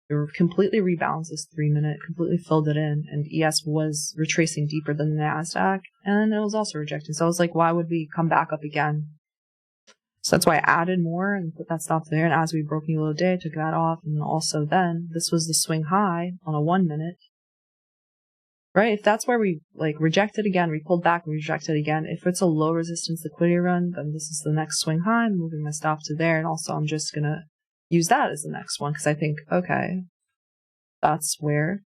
A: It completely rebalanced this 3-minute, completely filled it in, and ES was retracing deeper than the NASDAQ, and it was also rejecting. So I was like, why would we come back up again? So that's why I added more and put that stop there, and as we broke new low day, I took that off, and also then, this was the swing high on a 1-minute. Right? If that's where we like rejected again, we pulled back, we rejected again. If it's a low resistance liquidity run, then this is the next swing high. I'm moving my stop to there. And also I'm just going to use that as the next one because I think, okay, that's where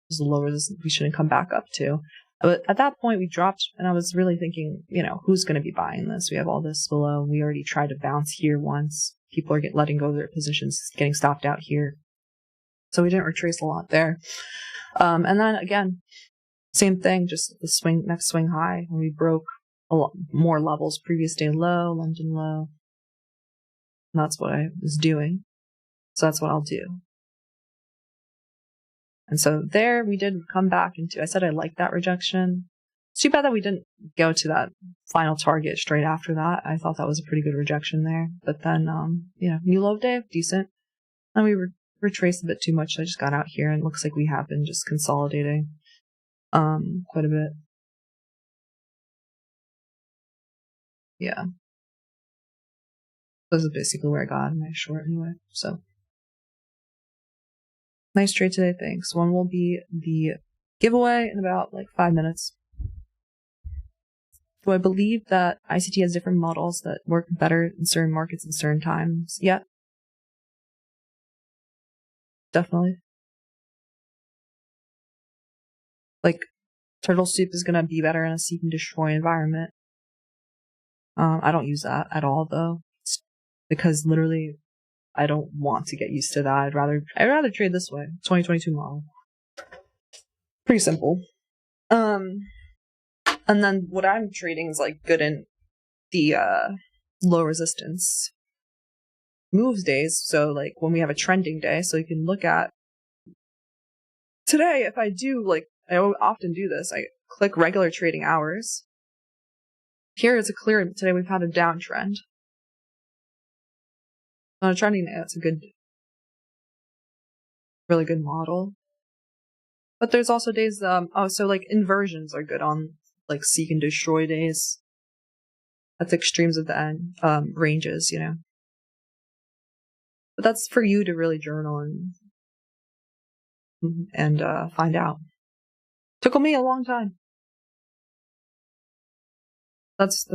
A: there's a low resistance we shouldn't come back up to. But at that point we dropped and I was really thinking, who's going to be buying this? We have all this below. We already tried to bounce here once. People are letting go of their positions, getting stopped out here. So we didn't retrace a lot there. And then again, same thing, just the next swing high, when we broke a lot more levels, previous day low, London low. And that's what I was doing. So that's what I'll do. And so there we did come back into, I said I liked that rejection. It's too bad that we didn't go to that final target straight after that. I thought that was a pretty good rejection there. But then, new low day, decent. And we retraced a bit too much. So I just got out here and it looks like we have been just consolidating. Quite a bit. Yeah. This is basically where I got my short anyway. So nice trade today, thanks. One will be the giveaway in about 5 minutes. Do I believe that ICT has different models that work better in certain markets and certain times? Yeah. Definitely. Turtle soup is gonna be better in a seek and destroy environment. I don't use that at all though, because literally I don't want to get used to that. I'd rather trade this way. 2022 model. Pretty simple. And then what I'm trading is good in the low resistance moves days. So when we have a trending day, so you can look at today. If I do I often do this, I click regular trading hours. Here is a clear. Today we've had a downtrend. On a trending day, that's a really good model. But there's also days, inversions are good on seek and destroy days. At the extremes of the end, ranges, But that's for you to really journal and find out. Took me a long time. That's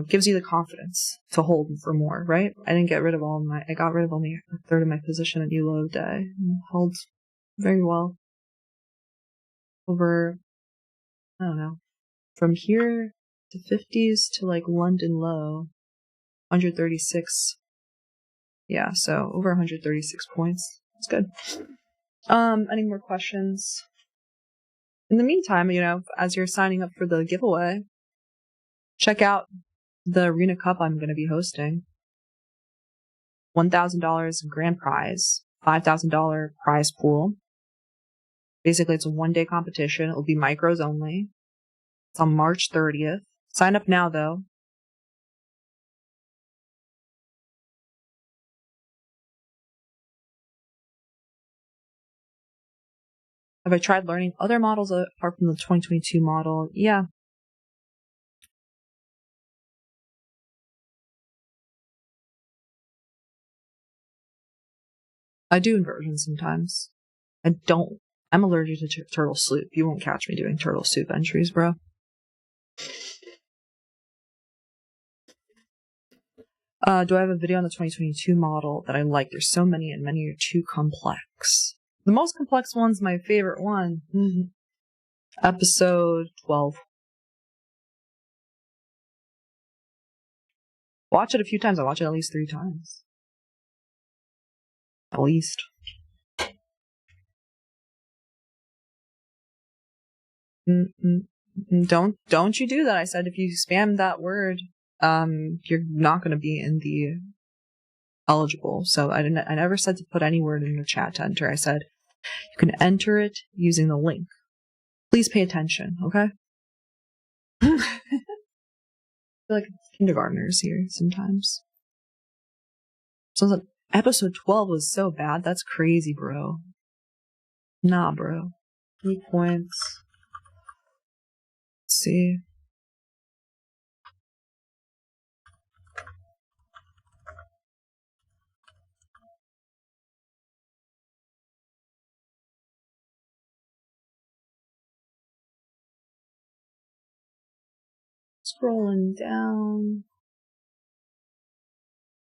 A: gives you the confidence to hold for more, right? I didn't get rid of I got rid of only a third of my position at new low day. And held very well over, I don't know, from here to 50s to London low, 136. Yeah, so over 136 points. It's good. Any more questions? In the meantime, as you're signing up for the giveaway, check out the Arena Cup I'm going to be hosting. $1,000 grand prize, $5,000 prize pool. Basically, it's a one-day competition. It'll be micros only. It's on March 30th. Sign up now, though. Have I tried learning other models apart from the 2022 model? Yeah. I do inversions sometimes. I'm allergic to turtle soup. You won't catch me doing turtle soup entries, bro. Do I have a video on the 2022 model that I like? There's so many and many are too complex. The most complex one's my favorite one. Episode 12. Watch it a few times. I watch it at least 3 times. At least. Don't you do that. I said if you spam that word, you're not going to be in the eligible. So I never said to put any word in the chat to enter. I said you can enter it using the link. Please pay attention, okay? I feel like kindergartners here sometimes. So episode 12 was so bad. That's crazy, bro. Nah, bro. 3 points. Let's see. Scrolling down.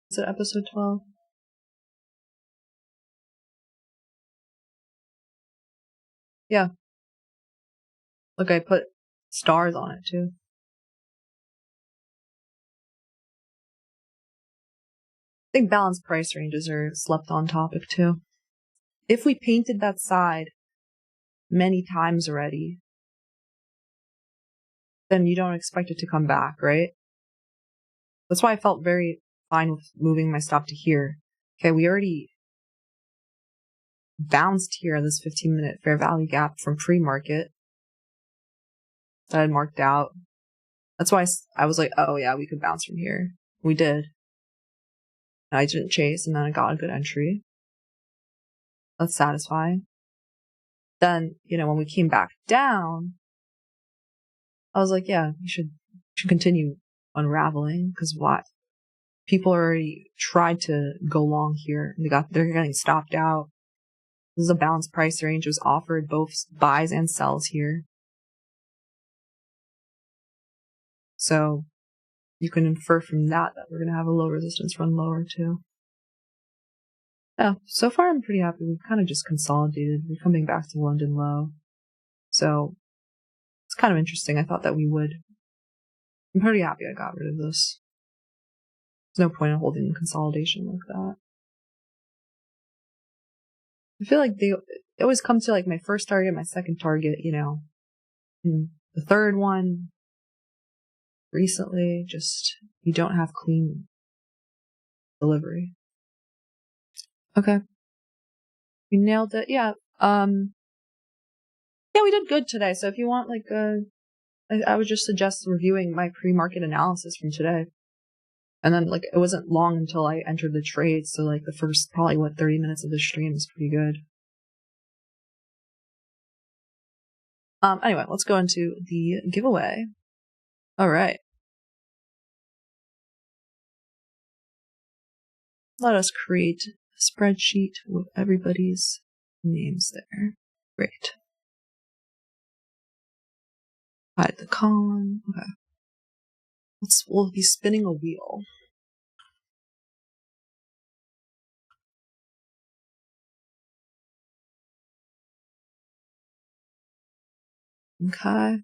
A: Is it episode 12? Yeah. Look, I put stars on it too. I think balanced price ranges are slept on topic too. If we painted that side many times already, then you don't expect it to come back, right? That's why I felt very fine with moving my stop to here. Okay, we already bounced here in this 15-minute fair value gap from pre-market that I had marked out. That's why I was like, oh yeah, we could bounce from here. We did. I didn't chase, and then I got a good entry. That's satisfying. Then, when we came back down, I was like, yeah, you should continue unraveling, because what? People already tried to go long here. They're getting stopped out. This is a balanced price range. It was offered both buys and sells here. So you can infer from that we're going to have a low resistance run lower too. Yeah, so far I'm pretty happy. We've kind of just consolidated. We're coming back to London low. So it's kind of interesting. I thought that we would. I'm pretty happy I got rid of this. There's no point in holding consolidation like that. I feel like they always come to like my first target, my second target, and the third one recently, just you don't have clean delivery. Okay. We nailed it. Yeah. Yeah, we did good today. So if you want I would just suggest reviewing my pre-market analysis from today. And then it wasn't long until I entered the trade, so the first probably 30 minutes of the stream is pretty good. Anyway, let's go into the giveaway. All right. Let us create a spreadsheet with everybody's names there. Great. Hide the column. Okay. We'll be spinning a wheel. Okay.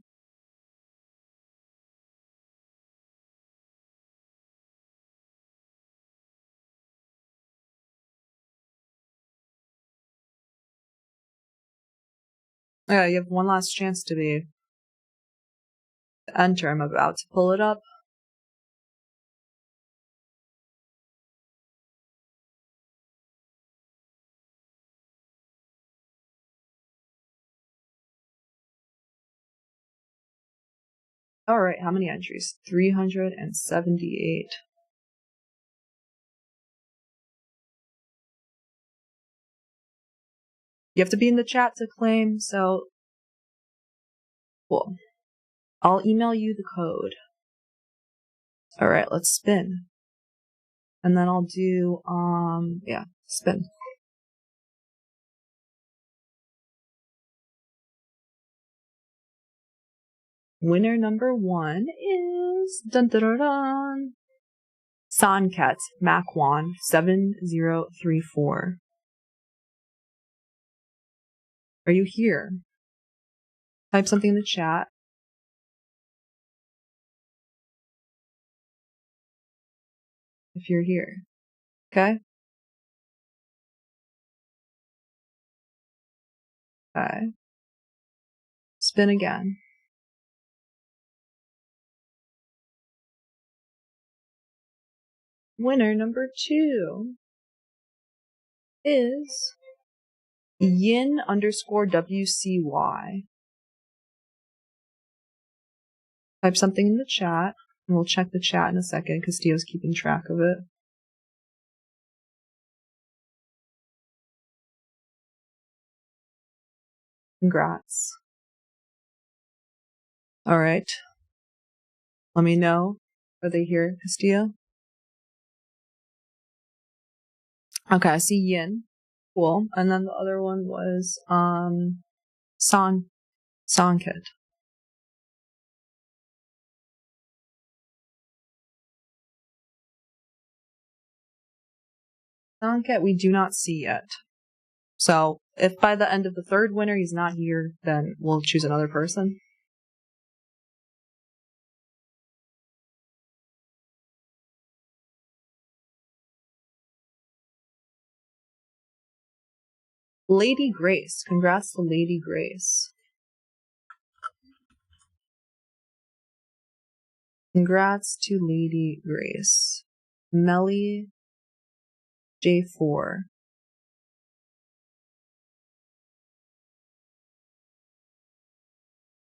A: Yeah, you have one last chance to enter. I'm about to pull it up. All right, how many entries? 378. You have to be in the chat to claim, so cool. I'll email you the code. All right, let's spin. And then I'll do, spin. Winner number 1 is dun-dun-dun-dun, Sanket Makwan 7034. Are you here? Type something in the chat. If you're here. Okay? Okay. Spin again. Winner number 2 is yin_WCY. Type something in the chat, and we'll check the chat in a second because Steo's keeping track of it. Congrats. All right. Let me know. Are they here, Castillo? Okay, I see Yin. Cool. And then the other one was Songkit. Songkit we do not see yet. So if by the end of the third winner he's not here, then we'll choose another person. Lady Grace. Congrats to Lady Grace. Congrats to Lady Grace. Melly J4.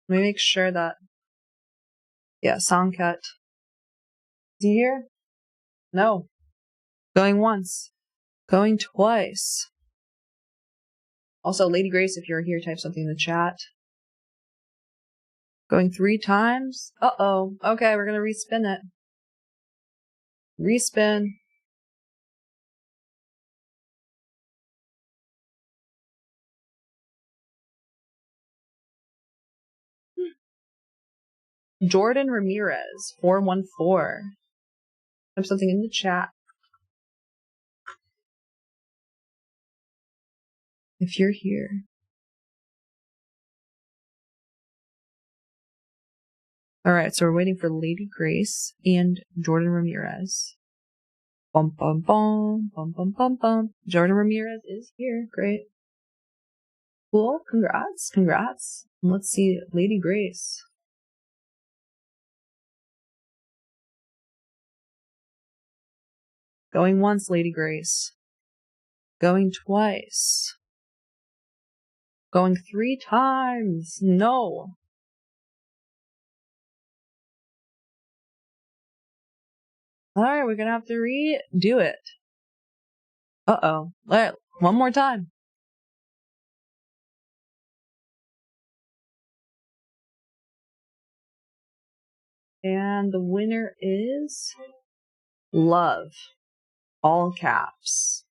A: Let me make sure that, yeah, Songket. Is he here? No. Going once. Going twice. Also, Lady Grace, if you're here, type something in the chat. Going 3 times? Uh-oh. Okay, we're gonna respin it. Respin. Jordan Ramirez, 414. Type something in the chat. If you're here. Alright, so we're waiting for Lady Grace and Jordan Ramirez. Bum bum bum, bum bum bum bum. Jordan Ramirez is here. Great. Cool. Congrats. Congrats. And let's see Lady Grace. Going once, Lady Grace. Going twice. Going 3 times. No. Alright, we're gonna have to redo it. Uh-oh. Alright, one more time. And the winner is Love. All caps.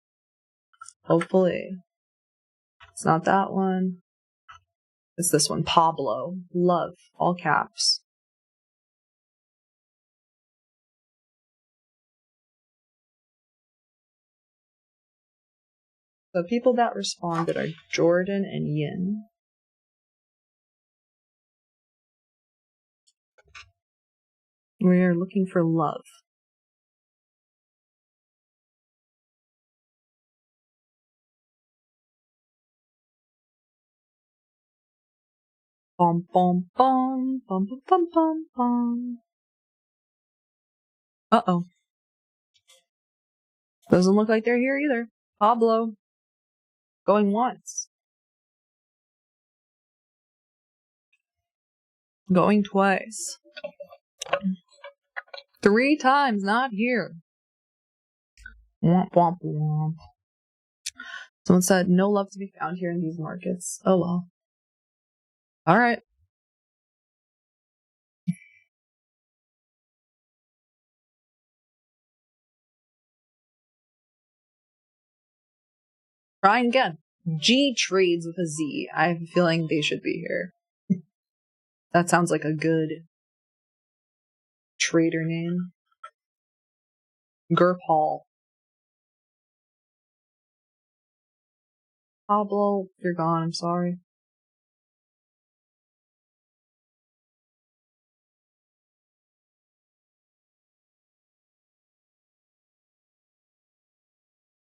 A: Hopefully. It's not that one. It's this one. Pablo. Love. All caps. The people that responded are Jordan and Yin. We're looking for love. Bum, bum, bum, bum, bum, bum, bum, bum. Uh-oh. Doesn't look like they're here either. Pablo. Going once. Going twice. 3 times, not here. Womp, womp, womp. Someone said, no love to be found here in these markets. Oh well. Alright. Trying again. G trades with a Z. I have a feeling they should be here. That sounds like a good trader name. Gurpal. Pablo, you're gone. I'm sorry.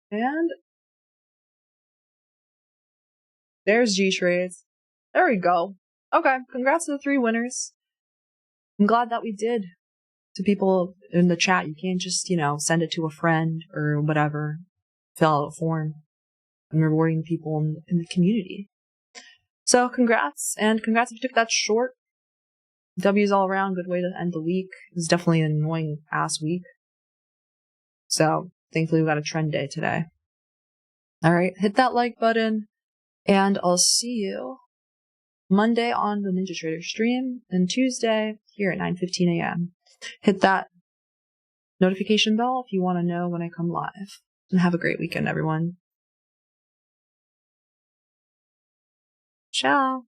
A: And there's G trades. There we go. Okay, congrats to the 3 winners. I'm glad that we did. To people in the chat, you can't just, send it to a friend or whatever. Fill out a form. I'm rewarding people in the community. So congrats, and congrats if you took that short. W's all around, good way to end the week. It's definitely an annoying ass week. So thankfully we got a trend day today. Alright, hit that like button, and I'll see you Monday on the Ninja Trader stream, and Tuesday here at 9:15 a.m. Hit that notification bell if you want to know when I come live. And have a great weekend, everyone. Ciao.